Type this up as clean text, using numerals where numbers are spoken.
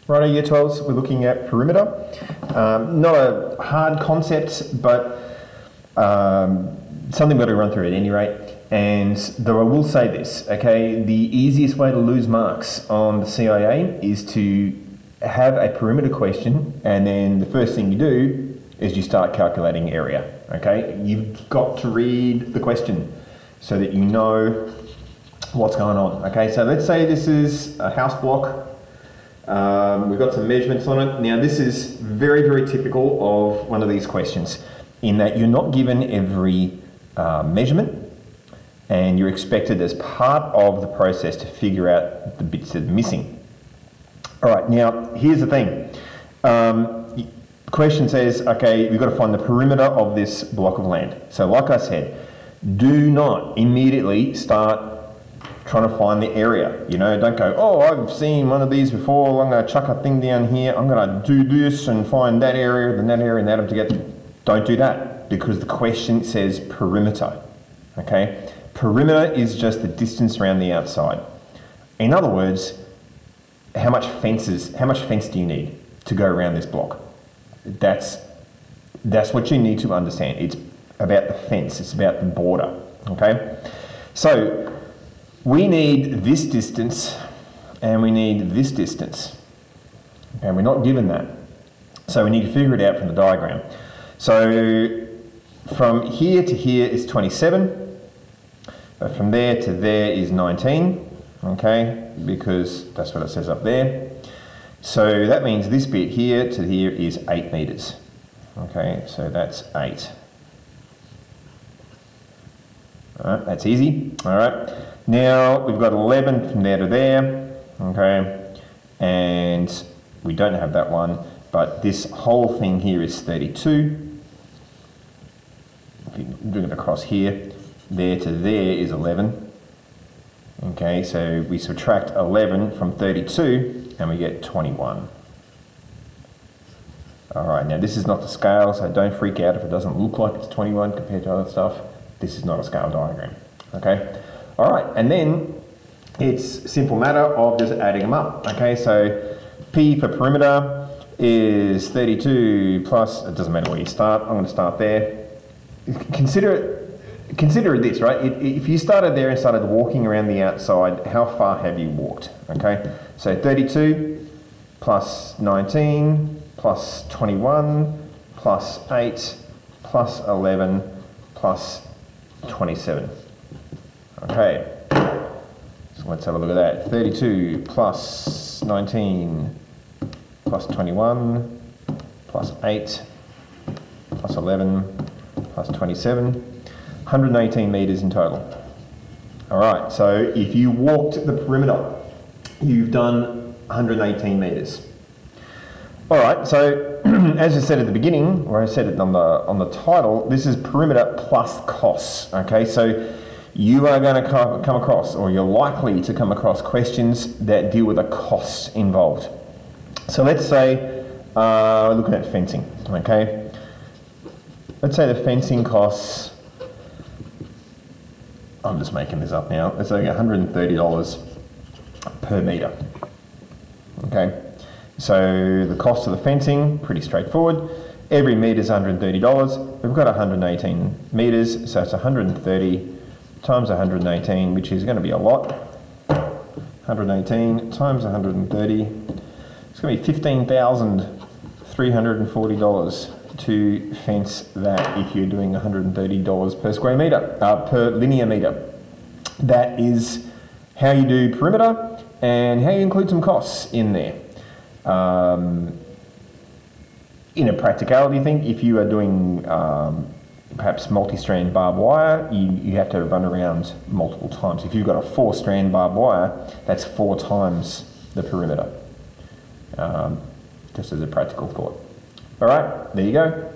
Righto, Year 12s, we're looking at perimeter. Not a hard concept, but something we've got to run through at any rate. And though I will say this, okay, the easiest way to lose marks on the CIA is to have a perimeter question, and then the first thing you do is you start calculating area, okay? You've got to read the question so that you know what's going on, okay? So let's say this is a house block. We've got some measurements on it. Now this is very, very typical of one of these questions in that you're not given every measurement, and you're expected as part of the process to figure out the bits that are missing. All right, now here's the thing. The question says, okay, we've got to find the perimeter of this block of land. So like I said, do not immediately start trying to find the area. You know, don't go, oh, I've seen one of these before, I'm going to chuck a thing down here, I'm going to do this and find that area, then that area, and that together. Don't do that, because the question says perimeter, okay? Perimeter is just the distance around the outside. In other words, how much fence do you need to go around this block? That's what you need to understand. It's about the fence, it's about the border, okay? So we need this distance and we need this distance, and we're not given that. So we need to figure it out from the diagram. So from here to here is 27, but from there to there is 19, okay, because that's what it says up there. So that means this bit here to here is 8 meters, okay, so that's 8. All right, that's easy. All right, now we've got 11 from there to there, okay, and we don't have that one, but this whole thing here is 32. If you bring it across here, there to there is 11. Okay, so we subtract 11 from 32 and we get 21. All right, now this is not the scale, so don't freak out if it doesn't look like it's 21 compared to other stuff. This is not a scale diagram, okay? All right, and then it's a simple matter of just adding them up, okay? So P for perimeter is 32 plus, it doesn't matter where you start, I'm gonna start there. Consider this, right? If you started there and started walking around the outside, how far have you walked, okay? So 32 plus 19 plus 21 plus 8 plus 11 plus 27. Okay, so let's have a look at that. 32 plus 19 plus 21 plus 8 plus 11 plus 27, 118 meters in total. All right, so if you walked the perimeter, you've done 118 meters. All right, so as I said at the beginning, or I said it on the title, this is perimeter plus costs, okay? So you are going to come across, or you're likely to come across questions that deal with the costs involved. So let's say we're looking at fencing, okay? Let's say the fencing costs, I'm just making this up now, let's say $130 per metre, okay? So the cost of the fencing, pretty straightforward. Every metre is $130. We've got 118 metres, so it's 130 times 118, which is going to be a lot. 118 times 130, it's going to be $15,340 to fence that if you're doing $130 per square metre, per linear metre. That is how you do perimeter and how you include some costs in there. In a practicality thing, if you are doing perhaps multi-strand barbed wire, you have to run around multiple times. If you've got a 4-strand barbed wire, that's 4 times the perimeter, just as a practical thought. All right, there you go.